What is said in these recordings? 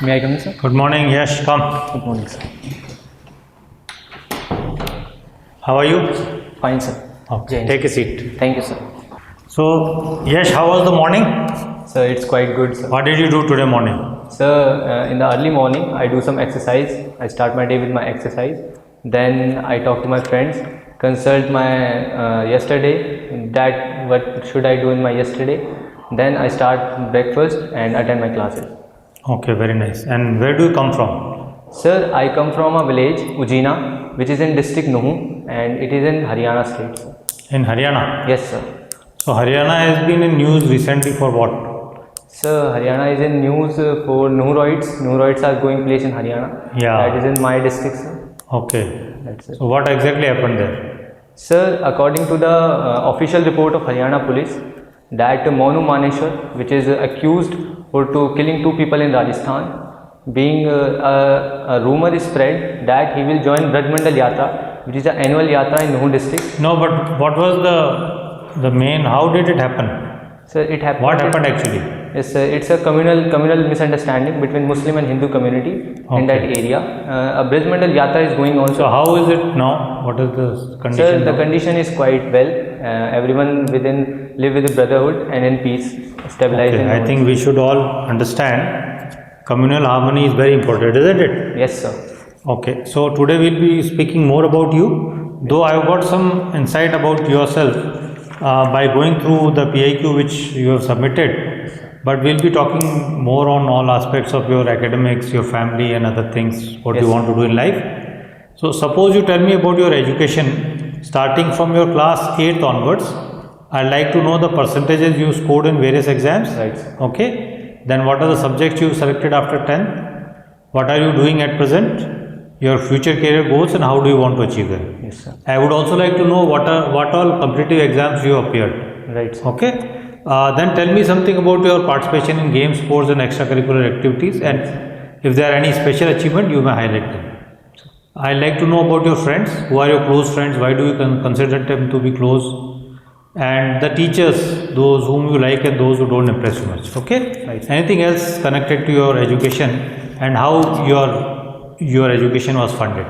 May I come in, sir? Good morning, Yash. Come. Good morning, sir. How are you? Fine, sir. Okay. Take a seat. Thank you, sir. So, Yash, how was the morning? Sir, it's quite good, sir. What did you do today morning? Sir, in the early morning, I do some exercise. I start my day with my exercise. Then I talk to my friends, consult my yesterday, that what should I do in my yesterday. Then I start breakfast and attend my classes. Okay, very nice. And where do you come from? Sir, I come from a village, Ujina, which is in district Nuhu, and it is in Haryana state, sir. In Haryana? Yes, sir. So, Haryana has been in news recently for what? Sir, Haryana is in news for Nuhuroids. Nuhuroids are going place in Haryana. Yeah. That is in my district, sir. Okay. That's it. So, what exactly happened there? Sir, according to the official report of Haryana police, that Monu Maneshwar, which is accused for killing 2 people in Rajasthan, being a rumor is spread that he will join Brajmandal Yatra, which is an annual yatra in Nuhu district. No, but what was the main, how did it happen? Sir, it happened. What happened actually? Yes, sir, it's a communal misunderstanding between Muslim and Hindu community in that area. A Brajmandal Yatra is going on. So, how is it now? What is the condition? Sir, the now? condition is quite well. Everyone within live with brotherhood and in peace, stabilized. Okay, I think we should all understand communal harmony is very important, isn't it? Yes, sir. Okay, so today we'll be speaking more about you, though I've got some insight about yourself by going through the PIQ which you have submitted, but we'll be talking more on all aspects of your academics, your family and other things, what you want to do in life. So suppose you tell me about your education starting from your class 8th onwards. I'd like to know the percentages you scored in various exams. Right, sir. Okay. Then what are the subjects you selected after 10th? What are you doing at present? Your future career goals and how do you want to achieve them? Yes, sir. I would also like to know what all competitive exams you appeared. Right, sir. Okay. Then tell me something about your participation in games, sports and extracurricular activities, and if there are any special achievement you may highlight them. I'd like to know about your friends. Who are your close friends? Why do you consider them to be close? And the teachers, those whom you like and those who don't impress you much. Okay. Right. Anything else connected to your education and how your education was funded?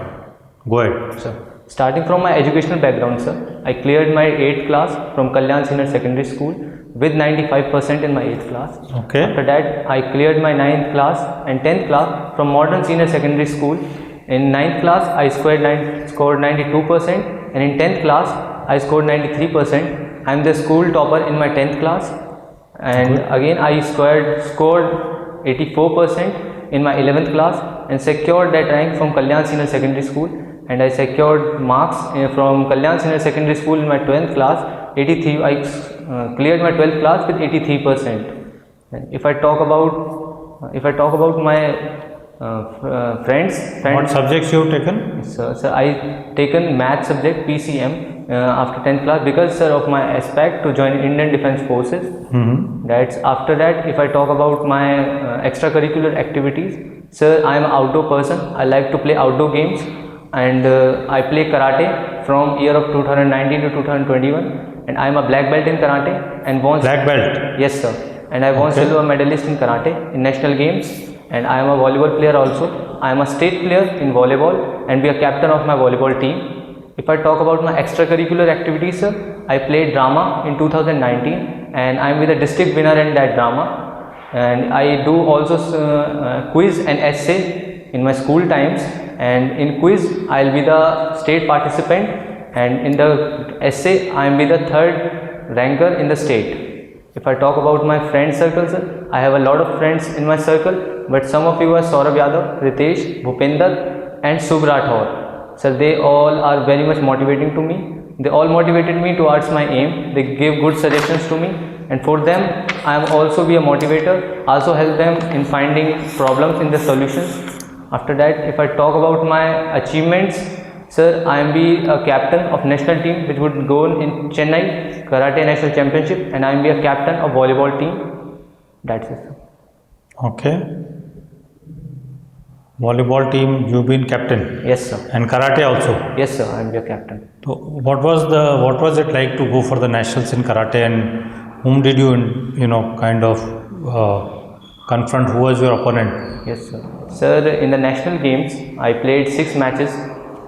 Go ahead. Sir, starting from my educational background, sir, I cleared my 8th class from Kalyan Senior Secondary School with 95% in my 8th class. Okay. After that, I cleared my 9th class and 10th class from Modern Senior Secondary School. In 9th class, I scored 92%, and in 10th class, I scored 93%. I am the school topper in my 10th class, and again I scored 84% in my 11th class and secured that rank from Kalyan Senior Secondary School. And I secured marks from Kalyan Senior Secondary School in my 12th class, 83. I cleared my 12th class with 83%. And if I talk about my friends. What subjects you have taken? Sir, I taken math subject PCM after 10th class because, sir, of my aspect to join Indian Defence Forces. That's after that. If I talk about my extracurricular activities, sir, I am an outdoor person. I like to play outdoor games, and I play karate from year of 2019 to 2021, and I am a black belt in karate and won Black belt. Yes, sir, and I won silver medalist in karate in national games. And I am a volleyball player also. I am a state player in volleyball and be a captain of my volleyball team. If I talk about my extracurricular activities, sir, I played drama in 2019 and I am with a district winner in that drama. And I do also quiz and essay in my school times. And in quiz, I will be the state participant, and in the essay, I am be the 3rd ranker in the state. If I talk about my friend circle, sir, I have a lot of friends in my circle, but some of you are Saurabh Yadav, Ritesh, Bhupender and Subh Rathore. Sir, they all are very much motivating to me. They all motivated me towards my aim. They gave good suggestions to me, and for them, I am also be a motivator, also help them in finding problems in the solutions. After that, if I talk about my achievements, sir, I am be a captain of national team which would go in Chennai Karate National Championship, and I am be a captain of volleyball team. That's it, sir. Okay. Volleyball team, you've been captain. Yes, sir. And karate also. Yes, sir. I am be a captain. So what was it like to go for the nationals in karate, and whom did you kind of confront? Who was your opponent? Yes, sir. Sir, in the national games, I played 6 matches,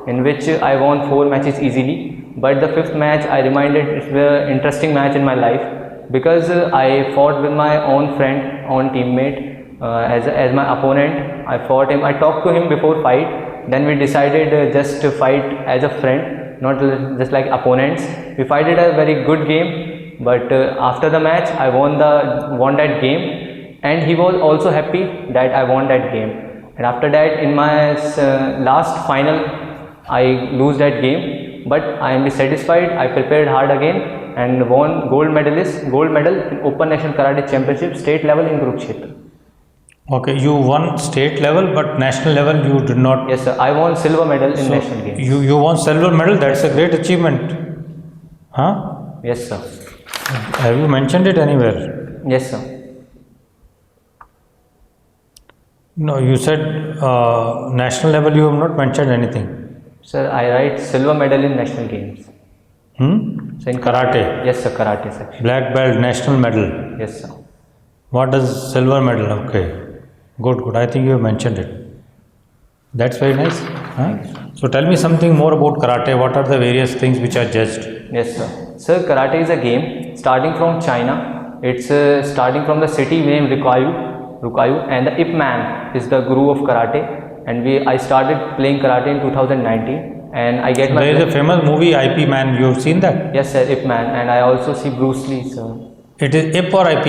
in which I won 4 matches easily. But the 5th match, I reminded it's an interesting match in my life, because I fought with my own friend, own teammate, as my opponent. I fought him. I talked to him before fight. Then we decided just to fight as a friend, not just like opponents. We fighted a very good game, but after the match, I won that game, and he was also happy that I won that game. And after that, in my last final, I lose that game, but I am satisfied. I prepared hard again and won gold medal in Open National Karate Championship state level in Kurukshetra. Okay, you won state level, but national level you did not. Yes, sir. I won silver medal in national games. You won silver medal. That's a great achievement, huh? Yes, sir. Have you mentioned it anywhere? Yes, sir. No, you said national level. You have not mentioned anything. Sir, I write silver medal in national games. So in Karate. Yes, sir. Karate section. Black belt, national medal. Yes, sir. What is silver medal? Okay. Good. I think you have mentioned it. That's very nice. Huh? So tell me something more about karate. What are the various things which are judged? Yes, sir. Sir, karate is a game starting from China. It's starting from the city named Rukayu, and the Ip Man is the guru of karate. And I started playing karate in 2019, and I get my. There is a famous movie IP Man. You have seen that? Yes, sir. Ip Man, and I also see Bruce Lee, sir. It is Ip or IP?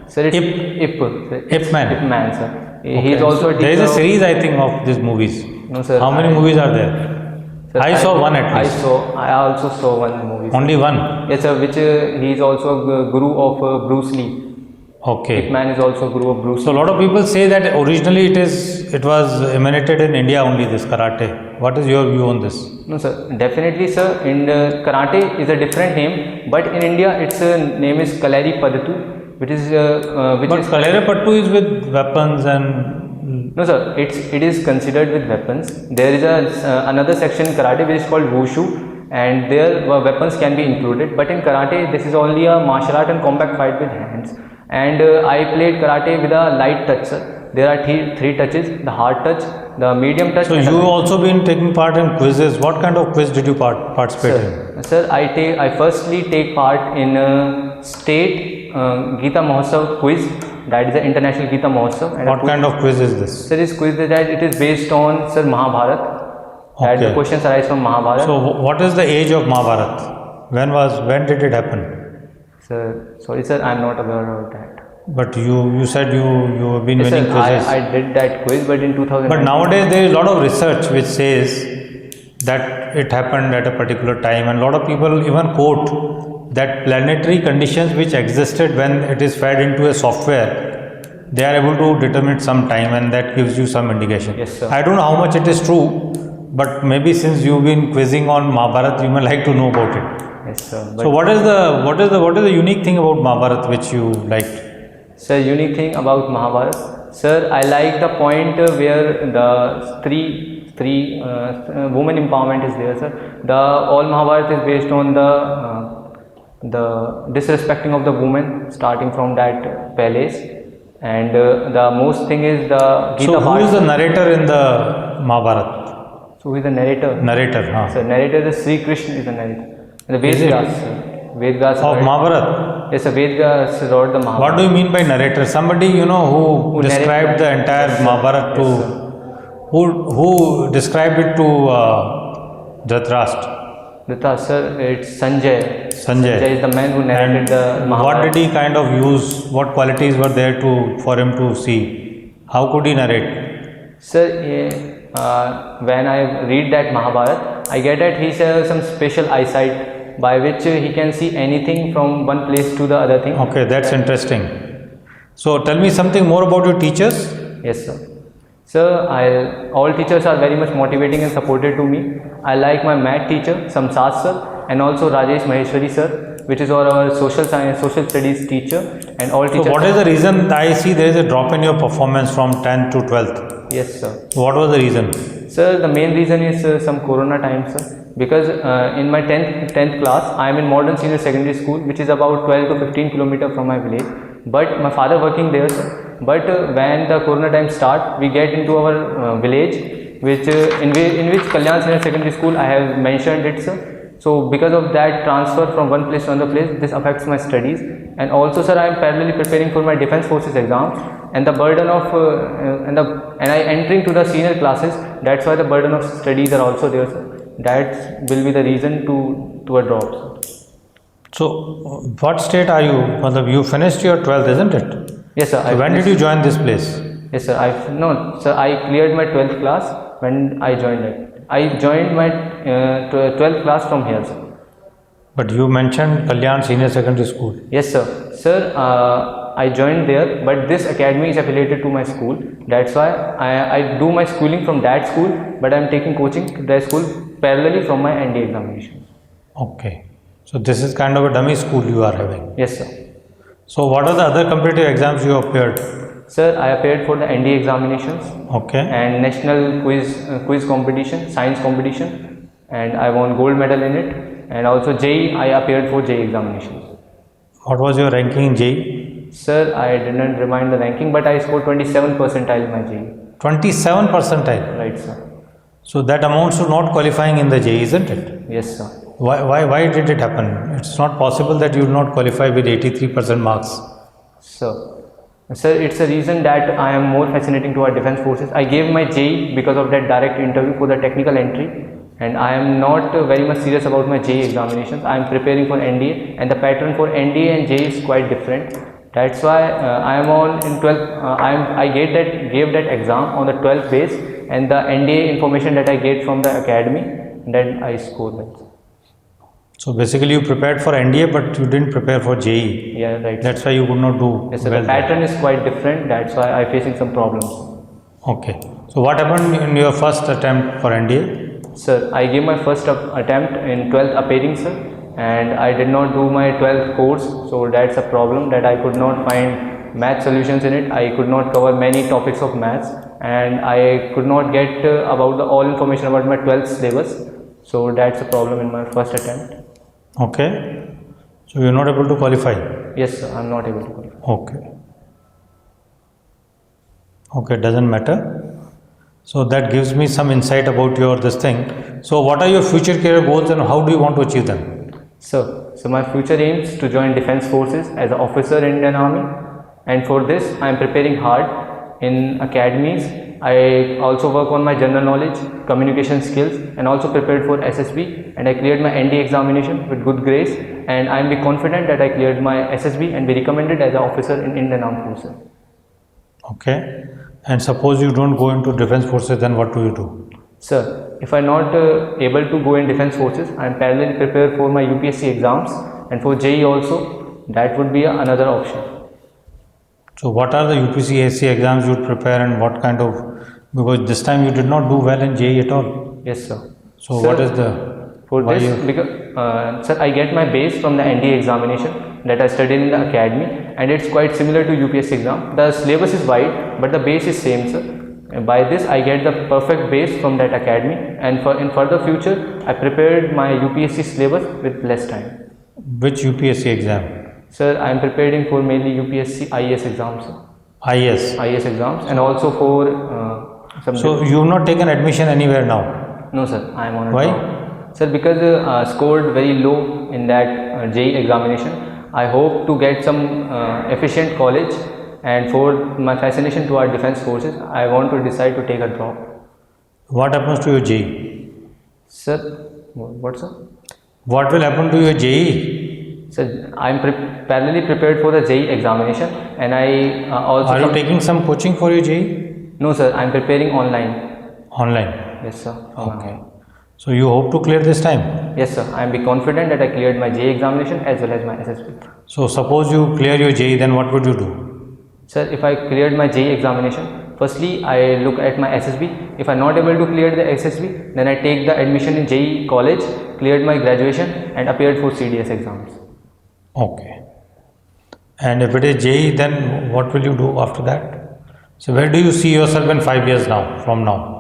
Sir, it's Ip Man. Ip Man, sir. Okay. He is also a teacher. There is a series, I think, of these movies. No, sir. How many movies are there? Sir, I saw one at least. I also saw one movie. Sir. Only one? Yes, sir. Which he is also a guru of Bruce Lee. Okay. Ip Man is also a guru of Bruce Lee. So a lot of people say that originally it was emanated in India only, this karate. What is your view on this? No, sir. Definitely, sir. In karate is a different name, but in India its name is Kaleri Padatu. But Kalere Pattu is with weapons and. No, sir. It is considered with weapons. There is another section in karate which is called Wushu, and there weapons can be included. But in karate, this is only a martial art and combat fight with hands. And I played karate with a light touch, sir. There are three touches: the hard touch, the medium touch. So you also been taking part in quizzes. What kind of quiz did you participate in? Sir, I firstly take part in state Gita Mahotsav quiz, that is the international Gita Mahotsav. And what kind of quiz is this? Sir, this quiz that it is based on Mahabharat. Okay. That the questions arise from Mahabharat. So what is the age of Mahabharat? When did it happen? Sir, sorry sir, I am not aware of that. But you said you have been Yes, winning sir, quizzes. I did that quiz, but in 2000. But nowadays there is a lot of research which says that it happened at a particular time, and a lot of people even quote that planetary conditions which existed when it is fed into a software, they are able to determine some time, and that gives you some indication. Yes, sir. I don't know how much it is true, but maybe since you've been quizzing on Mahabharata, you may like to know about it. Yes, sir. So what is the unique thing about Mahabharata which you liked? Sir, unique thing about Mahabharata, sir, I like the point where the three women empowerment is there, sir. All Mahabharata is based on the disrespecting of the woman, starting from that palace, and the most thing is the Gita. So who is the narrator in the Mahabharata? So who is the narrator? Narrator, huh? So narrator is Sri Krishna is the narrator. The Vedas of Mahabharata. Yes, sir. Vedas wrote the Mahabharata. What do you mean by narrator? Somebody who described the entire Mahabharata to who described it to Dhritarashtra? Sir, it's Sanjay. Sanjay is the man who narrated the Mahabharata. What did he kind of use? What qualities were there for him to see? How could he narrate? Sir, when I read that Mahabharata, I get that he has some special eyesight by which he can see anything from one place to the other thing. Okay, that's interesting. So tell me something more about your teachers. Yes, sir. Sir, all teachers are very much motivating and supportive to me. I like my math teacher, Samsad sir, and also Rajesh Maheshwari sir, which is our social science, social studies teacher, and all teachers. So what is the reason I see there is a drop in your performance from 10th to 12th? Yes, sir. What was the reason? Sir, the main reason is some corona time, sir. Because in my 10th class, I am in modern senior secondary school, which is about 12 to 15 kilometers from my village. But my father working there, sir, But when the corona time start, we get into our village, which in which Kalyan Senior Secondary School I have mentioned it, sir. So because of that transfer from one place to another place, this affects my studies. And also, sir, I am parallelly preparing for my defense forces exams, and the burden of and I entering to the senior classes. That's why the burden of studies are also there, sir. That will be the reason to a drop, sir. So, what state are you? You finished your 12th, isn't it? Yes, sir. So when did you join this place? Yes, sir. No, sir. I cleared my 12th class when I joined it. I joined my 12th class from here, sir. But you mentioned Kalyan Senior Secondary School. Yes, sir. Sir, I joined there, but this academy is affiliated to my school. That's why I do my schooling from that school, but I am taking coaching to that school parallelly from my NDA examination. Okay. So this is kind of a dummy school you are having. Yes, sir. So what are the other competitive exams you appeared? Sir, I appeared for the NDA examinations. Okay. And national quiz competition, science competition, and I won gold medal in it. And also JEE, I appeared for JEE examinations. What was your ranking in JEE? Sir, I didn't remind the ranking, but I scored 27 percentile in my JEE. 27 percentile? Right, sir. So that amounts to not qualifying in the JEE, isn't it? Yes, sir. Why did it happen? It's not possible that you will not qualify with 83% marks. Sir, it's a reason that I am more fascinating to our defense forces. I gave my JEE because of that direct interview for the technical entry, and I am not very much serious about my JEE examinations. I am preparing for NDA, and the pattern for NDA and JEE is quite different. That's why I am on in 12th. I gave that exam on the 12th base, and the NDA information that I get from the academy, then I scored that. So basically you prepared for NDA, but you didn't prepare for JEE. Yeah, right. That's why you could not do yes, sir, well. The pattern is quite different. That's why I'm facing some problems. Okay. So what happened in your first attempt for NDA? Sir, I gave my first attempt in 12th appearing, sir, and I did not do my 12th course. So that's a problem, that I could not find math solutions in it. I could not cover many topics of maths, and I could not get about all information about my 12th syllabus. So that's a problem in my first attempt. Okay. So you are not able to qualify? Yes, sir. I am not able to qualify. Okay. Okay, doesn't matter. So that gives me some insight about your this thing. So what are your future career goals and how do you want to achieve them? So my future aims to join defense forces as an officer in Indian Army, and for this I am preparing hard in academies. I also work on my general knowledge, communication skills, and also prepared for SSB, and I cleared my NDA examination with good grades, and I am be confident that I cleared my SSB and be recommended as an officer in Indian Armed Forces. Okay. And suppose you don't go into defense forces, then what do you do? Sir, if I am not able to go in defense forces, I am parallelly prepared for my UPSC exams and for JEE also. That would be another option. So what are the UPSC exams you would prepare, and what kind of, because this time you did not do well in JEE at all. Yes, sir. So sir, what is the, for this, because sir, I get my base from the NDA examination that I studied in the academy, and it's quite similar to UPSC exam. The syllabus is wide, but the base is same, sir. And by this I get the perfect base from that academy, and in further future I prepared my UPSC syllabus with less time. Which UPSC exam? Sir, I am preparing for mainly UPSC IAS exams. IAS exams, and also for some. So you have not taken admission anywhere now? No, sir. I am on. Why? Sir, because scored very low in that JEE examination. I hope to get some efficient college, and for my fascination to our defense forces, I want to decide to take a drop. What happens to your JEE? Sir, what, sir? What will happen to your JEE? Sir, I am parallelly prepared for the JEE examination, and I also. Are you taking some coaching for your JEE? No, sir. I am preparing online. Online? Yes, sir. Okay. So you hope to clear this time? Yes, sir. I am confident that I cleared my JEE examination as well as my SSB. So suppose you clear your JEE, then what would you do? Sir, if I cleared my JEE examination, firstly I look at my SSB. If I am not able to clear the SSB, then I take the admission in JEE college, cleared my graduation, and appeared for CDS exams. Okay. And if it is JEE, then what will you do after that? So where do you see yourself in 5 years now, from now?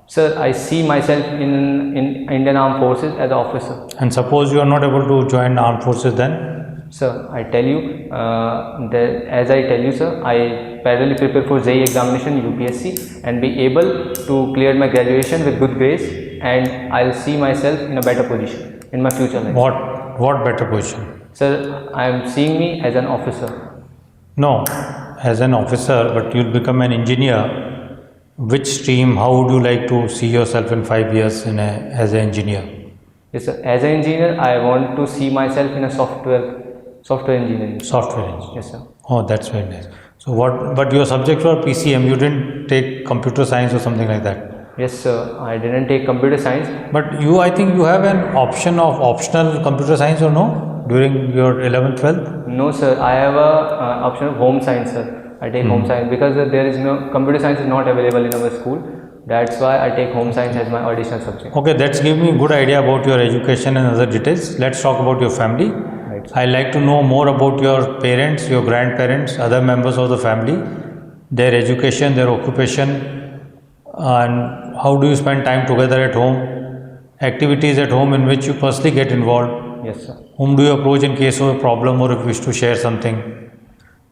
Sir, I see myself in Indian Armed Forces as an officer. And suppose you are not able to join armed forces, then? Sir, I tell you, as I tell you, sir, I parallelly prepare for JEE examination UPSC and be able to clear my graduation with good grades, and I'll see myself in a better position in my future life. What better position? Sir, I am seeing me as an officer. No, as an officer, but you'll become an engineer. Which stream? How would you like to see yourself in 5 years as an engineer? Yes, sir. As an engineer, I want to see myself in a software engineering. Software engineer. Yes, sir. Oh, that's very nice. So but your subject were PCM, you didn't take computer science or something like that? Yes, sir. I didn't take computer science. But I think you have an option of optional computer science or no? During your 11th, 12th? No, sir. I have a option of home science, sir. I take home science because there is no computer science is not available in our school. That's why I take home science as my additional subject. Okay, that's give me a good idea about your education and other details. Let's talk about your family. I like to know more about your parents, your grandparents, other members of the family, their education, their occupation, and how do you spend time together at home, activities at home in which you personally get involved. Yes, sir. Whom do you approach in case of a problem or if you wish to share something.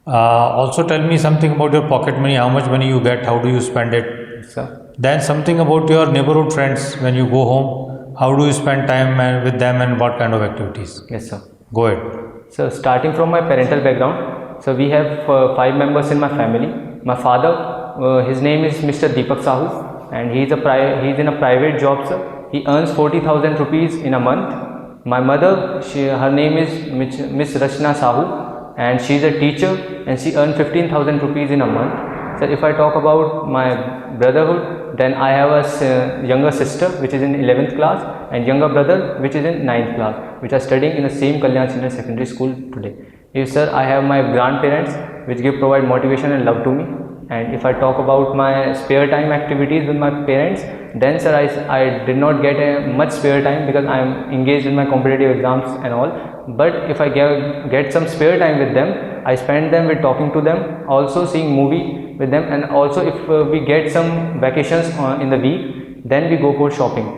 Also tell me something about your pocket money, how much money you get, how do you spend it. Yes, sir. Then something about your neighborhood friends when you go home, how do you spend time with them and what kind of activities. Yes, sir. Go ahead. So starting from my parental background, so we have 5 members in my family. My father, his name is Mr. Deepak Sahu, and he's in a private job, sir. He earns 40,000 rupees in a month. My mother, her name is Miss Rachna Sahu, and she's a teacher, and she earns 15,000 rupees in a month. So if I talk about my brotherhood, then I have a younger sister which is in 11th class and younger brother which is in 9th class, which are studying in the same Kalyan Senior Secondary School today. Yes, sir, I have my grandparents which provide motivation and love to me. And if I talk about my spare time activities with my parents, then sir, I did not get much spare time because I am engaged in my competitive exams and all. But if I get some spare time with them, I spend them with talking to them, also seeing movie with them, and also if we get some vacations in the week, then we go for shopping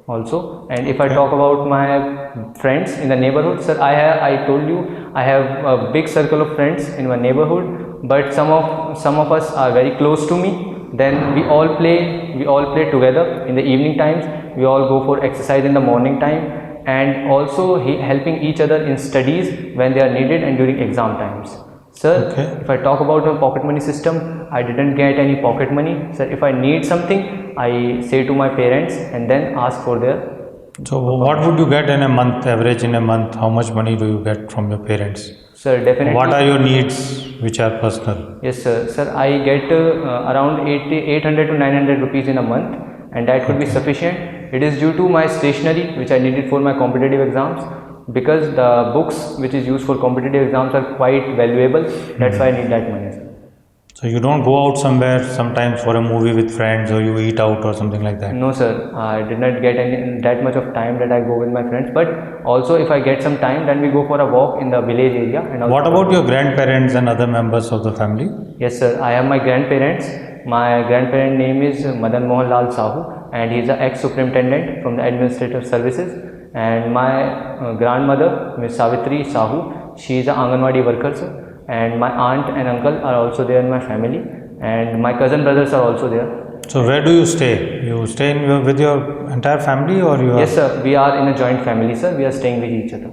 also. And if I talk about my friends in the neighborhood, sir, I told you I have a big circle of friends in my neighborhood, but some of us are very close to me. Then we all play together in the evening times. We all go for exercise in the morning time, and also helping each other in studies when they are needed and during exam times. Sir, if I talk about the pocket money system, I didn't get any pocket money. Sir, if I need something, I say to my parents and then ask for their. So what would you get in a month, average in a month? How much money do you get from your parents? Sir, definitely. What are your needs which are personal? Yes, sir. Sir, I get around 800 to 900 rupees in a month, and that could be sufficient. It is due to my stationery which I needed for my competitive exams, because the books which is used for competitive exams are quite valuable. That's why I need that money, sir. So you don't go out somewhere sometimes for a movie with friends, or you eat out or something like that? No, sir. I did not get that much of time that I go with my friends. But also if I get some time, then we go for a walk in the village area. And what about your grandparents and other members of the family? Yes, sir. I have my grandparents. My grandparent name is Madan Mohan Lal Sahu, and he is an ex-superintendent from the administrative services. And my grandmother, Miss Savitri Sahu, she is an Anganwadi worker, sir. And my aunt and uncle are also there in my family, and my cousin brothers are also there. So where do you stay? You stay with your entire family, or you are? Yes, sir. We are in a joint family, sir. We are staying with each other.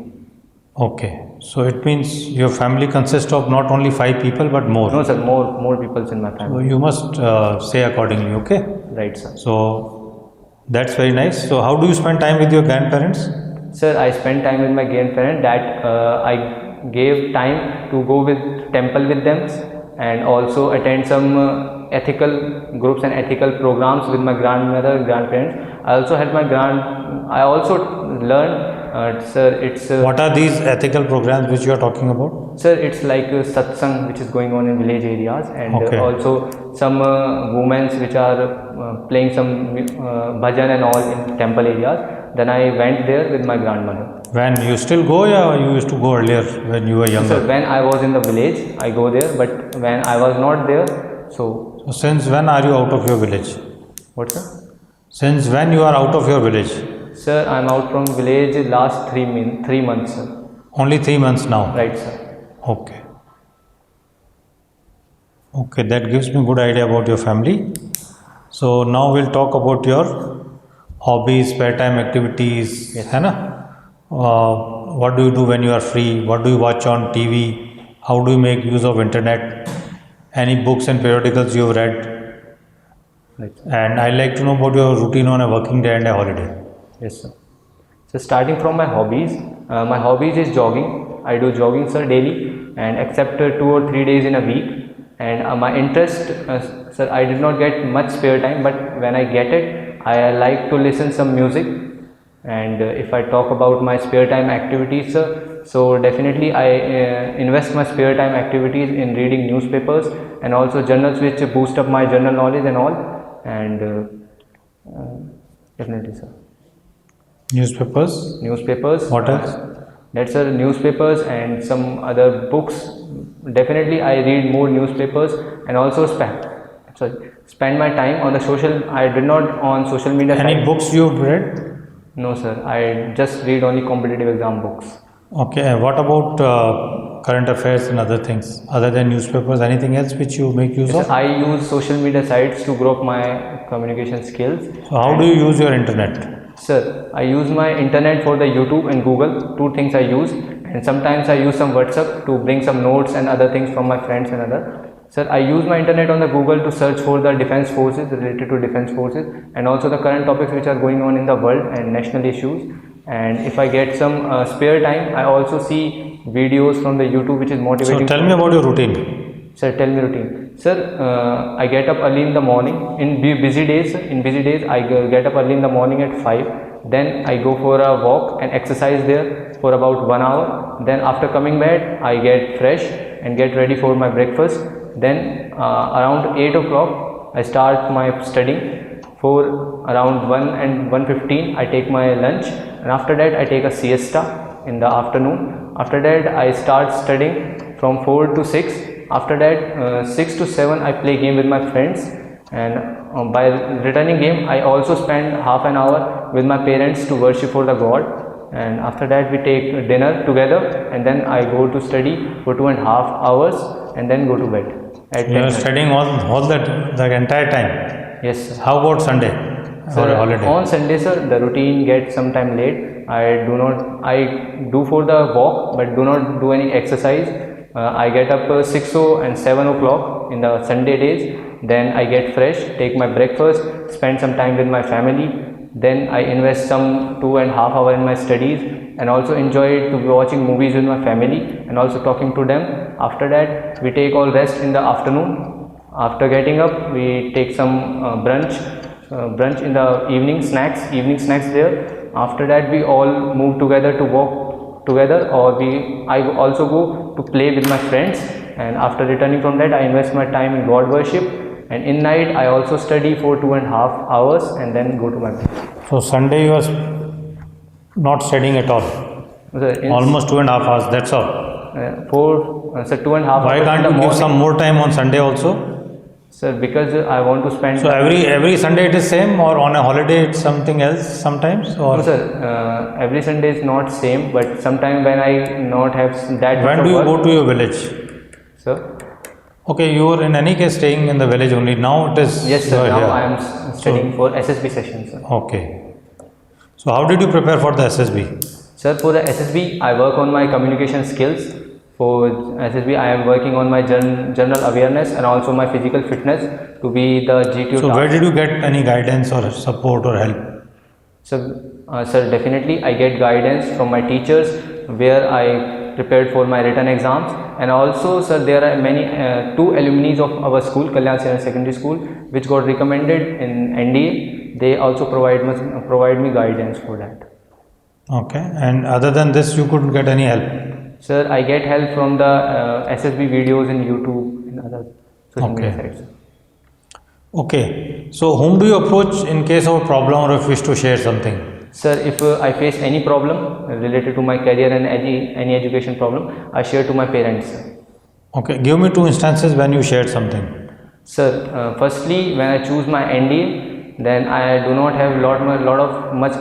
Okay. So it means your family consists of not only 5 people but more? No, sir. More people in my family. So you must say accordingly, okay? Right, sir. So that's very nice. So how do you spend time with your grandparents? Sir, I spend time with my grandparents. That I gave time to go with temple with them, and also attend some ethical groups and ethical programs with my grandmother, grandparents. I also help I also learn, sir, it's... what are these ethical programs which you are talking about? Sir, it's like satsang which is going on in village areas, and also some women which are playing some bhajan and all in temple areas. Then I went there with my grandmother. When you still go, or you used to go earlier when you were younger? So when I was in the village, I go there, but when I was not there, so since when are you out of your village? What, sir? Since when you are out of your village? Sir, I am out from village last 3 months, sir. Only 3 months now. Right, sir. Okay. Okay, that gives me good idea about your family. So now we'll talk about your hobbies, spare time activities, Yes. है ना? What do you do when you are free? What do you watch on TV? How do you make use of internet? Any books and periodicals you have read? Right. And I'd like to know about your routine on a working day and a holiday. Yes, sir. So starting from my hobbies is jogging. I do jogging, sir, daily, and except 2 or 3 days in a week. And my interest, sir, I did not get much spare time, but when I get it, I like to listen some music. And if I talk about my spare time activities, sir, so definitely I invest my spare time activities in reading newspapers and also journals which boost up my general knowledge and all. And definitely, sir. Newspapers. What else? That's newspapers and some other books. Definitely, I read more newspapers and also spend my time on the social. I did not on social media. Any site. books you've read? No, sir. I just read only competitive exam books. Okay. And what about current affairs and other things other than newspapers? Anything else which you make use of? I use social media sites to grow up my communication skills. So how do you use your internet? Sir, I use my internet for the YouTube and Google, 2 things I use, and sometimes I use some WhatsApp to bring some notes and other things from my friends and other. Sir, I use my internet on the Google to search for the defense forces, related to defense forces, and also the current topics which are going on in the world and national issues. And if I get some spare time, I also see videos from the YouTube which is motivating. So tell me about your routine. Sir, tell me routine. Sir, I get up early in the morning. In busy days, I get up early in the morning at 5. Then I go for a walk and exercise there for about 1 hour. Then after coming back, I get fresh and get ready for my breakfast. Then around 8 o'clock, I start my studying. For around 1 and 1:15, I take my lunch, and after that, I take a siesta in the afternoon. After that, I start studying from 4 to 6. After that, 6 to 7, I play game with my friends, and by returning game, I also spend half an hour with my parents to worship for the God. And after that, we take dinner together, and then I go to study for 2.5 hours, and then go to bed. You are studying all the entire time. Yes, sir. How about Sunday or holiday? On Sunday, sir, the routine gets sometime late. I do for the walk, but do not do any exercise. I get up 6 and 7 o'clock in the Sunday days. Then I get fresh, take my breakfast, spend some time with my family. Then I invest some 2.5 hours in my studies, and also enjoy to be watching movies with my family and also talking to them. After that, we take all rest in the afternoon. After getting up, we take some brunch in the evening snacks there. After that, we all move together to walk together, or I also go to play with my friends. And after returning from that, I invest my time in God worship, and in night I also study for 2.5 hours and then go to my bed. So Sunday you are not studying at all. Almost 2.5 hours. That's all. For 2.5 Why hours. can't you give some more time on Sunday also? Sir, because I want to spend. So every Sunday it is same, or on a holiday it's something else sometimes? Or no, sir. Every Sunday is not same, but sometimes when I not have that. When do you go to your village? Sir. Okay, you are in any case staying in the village only. Now it is. Yes, sir. Now here. I am studying for SSB sessions, sir. Okay. So how did you prepare for the SSB? Sir, for the SSB, I work on my communication skills. For SSB, I am working on my general awareness and also my physical fitness to be the GTO. So where did you get any guidance or support or help? Sir, definitely I get guidance from my teachers, where I prepared for my written exams. And also, sir, there are many 2 alumni of our school, Kalyan Senior Secondary School, which got recommended in NDA. They also provide me guidance for that. Okay. And other than this, you couldn't get any help? Sir, I get help from the SSB videos in YouTube and other social media sites. Okay. So whom do you approach in case of a problem or if you wish to share something? Sir, if I face any problem related to my career and any education problem, I share to my parents. Okay. Give me 2 instances when you shared something. Sir, firstly, when I choose my NDA, then I do not have lot of much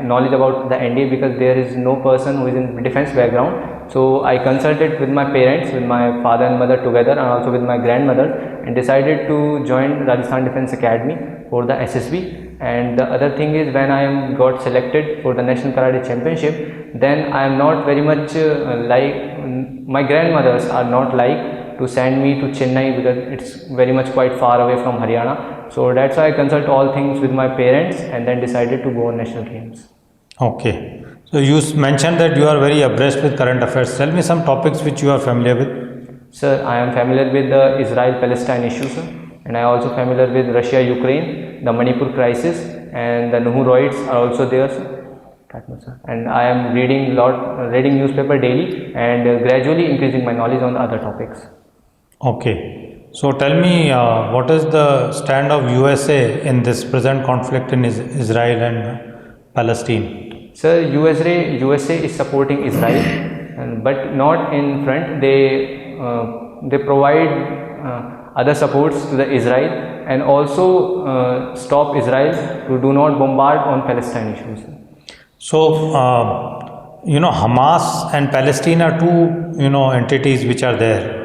knowledge about the NDA, because there is no person who is in defense background. So I consulted with my parents, with my father and mother together, and also with my grandmother, and decided to join Rajasthan Defence Academy for the SSB. And the other thing is, when I got selected for the National Karate Championship, then I am not very much my grandmothers are not like to send me to Chennai, because it's very much quite far away from Haryana. So that's why I consult all things with my parents and then decided to go on national games. Okay. So you mentioned that you are very abreast with current affairs. Tell me some topics which you are familiar with. Sir, I am familiar with the Israel-Palestine issue, sir, and I am also familiar with Russia-Ukraine, the Manipur crisis, and the Nuhuroids are also there, sir. And I am reading newspaper daily and gradually increasing my knowledge on other topics. Okay. So tell me, what is the stand of USA in this present conflict in Israel and Palestine? Sir, USA is supporting Israel, but not in front. They provide other supports to the Israel, and also stop Israel to do not bombard on Palestine issues. So, Hamas and Palestine are two, entities which are there.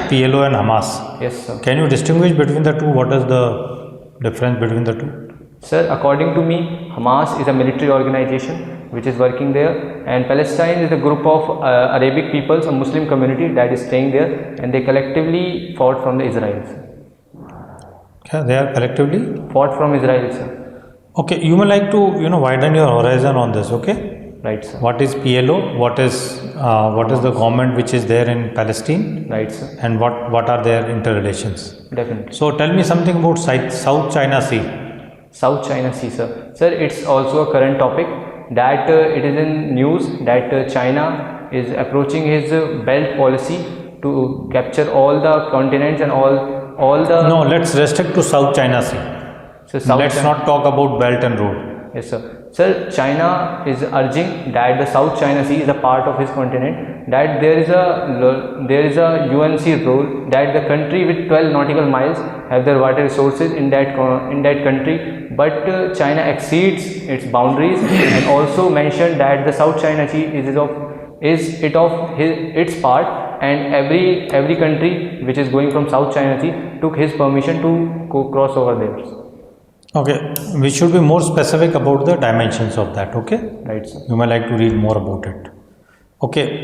PLO and Hamas. Yes, sir. Can you distinguish between the two? What is the difference between the two? Sir, according to me, Hamas is a military organization which is working there, and Palestine is a group of Arabic peoples, a Muslim community that is staying there, and they collectively fought from the Israelis. Okay, they are collectively fought from Israel, sir. Okay, you may like to widen your horizon on this. Okay. Right, sir. What is PLO? What is the government which is there in Palestine? Right, sir. And what are their interrelations? Definitely. So tell me something about South China Sea. South China Sea, sir. Sir, it's also a current topic that it is in news that China is approaching his belt policy to capture all the continents and all the. No, let's restrict to South China Sea. So let's not talk about belt and road. Yes, sir. Sir, China is urging that the South China Sea is a part of his continent, that there is a UNC rule that the country with 12 nautical miles have their water resources in that country, but China exceeds its boundaries and also mentioned that the South China Sea is its part, and every country which is going from South China Sea took his permission to cross over there. Okay, we should be more specific about the dimensions of that. Okay. Right, sir. You may like to read more about it. Okay.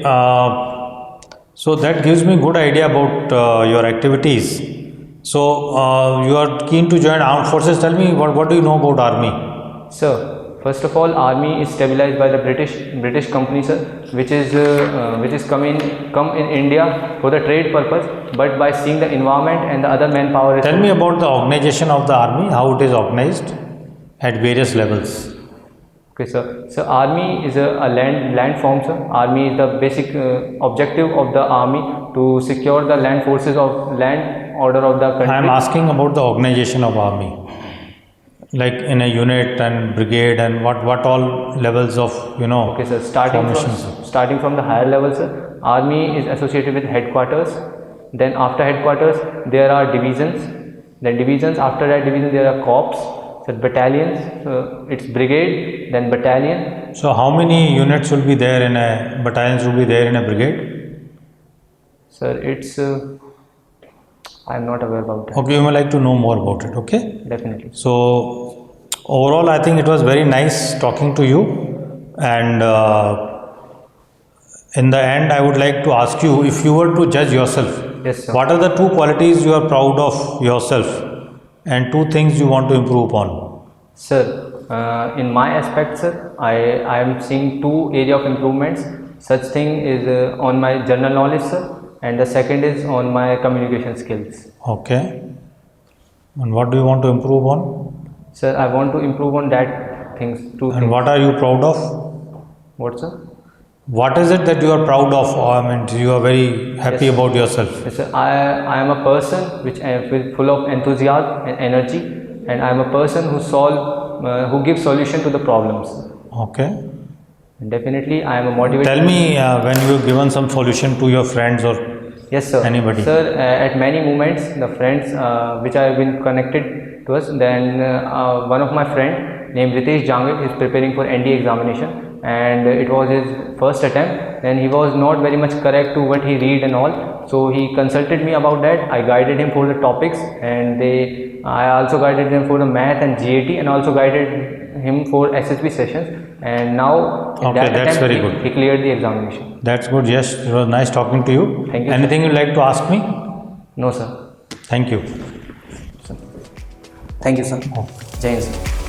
So that gives me good idea about your activities. So you are keen to join armed forces. Tell me what do you know about army? Sir, first of all, army is stabilized by the British company, sir, which is come in India for the trade purpose, but by seeing the environment and the other manpower. Tell me about the organization of the army, how it is organized at various levels. Okay, sir. So army is a land form, sir. Army is the basic objective of the army to secure the land forces of land order of the country. I am asking about the organization of army, like in a unit and brigade, and what all levels of Okay, sir. Starting from the higher levels, sir. Army is associated with headquarters. Then after headquarters, there are divisions. Then divisions. After that division, there are corps. So battalions. So it's brigade, then battalion. So how many units will be there in a battalions will be there in a brigade? Sir, it's. I am not aware about that. Okay, you may like to know more about it. Okay. Definitely. So overall, I think it was very nice talking to you, and in the end, I would like to ask you, if you were to judge yourself. Yes, sir. What are the 2 qualities you are proud of yourself and 2 things you want to improve upon? Sir, in my aspect, sir, I am seeing 2 area of improvements. Such thing is on my general knowledge, sir, and the second is on my communication skills. Okay. And what do you want to improve on? Sir, I want to improve on that things. 2 things. And what are you proud of? What, sir? What is it that you are proud of? I mean, you are very happy about yourself. Yes, sir. I am a person which I am full of enthusiasm and energy, and I am a person who gives solution to the problems. Okay. And definitely, I am a motivated. Tell me when you have given some solution to your friends or yes, sir. Anybody. Sir, at many moments, the friends which I have been connected to us, then one of my friend named Ritesh Jangit is preparing for NDA examination. and it was his first attempt. Then he was not very much correct to what he read and all. So he consulted me about that. I guided him for the topics, and I also guided him for the math and GAT, and also guided him for SSB sessions. And now in Okay, that that's attempt, very good. he cleared the examination. That's good. Yes, it was nice talking to you. Thank you, sir. Anything you'd like to ask me? No, sir. Thank you. Thank you, sir. Jai Hind, sir.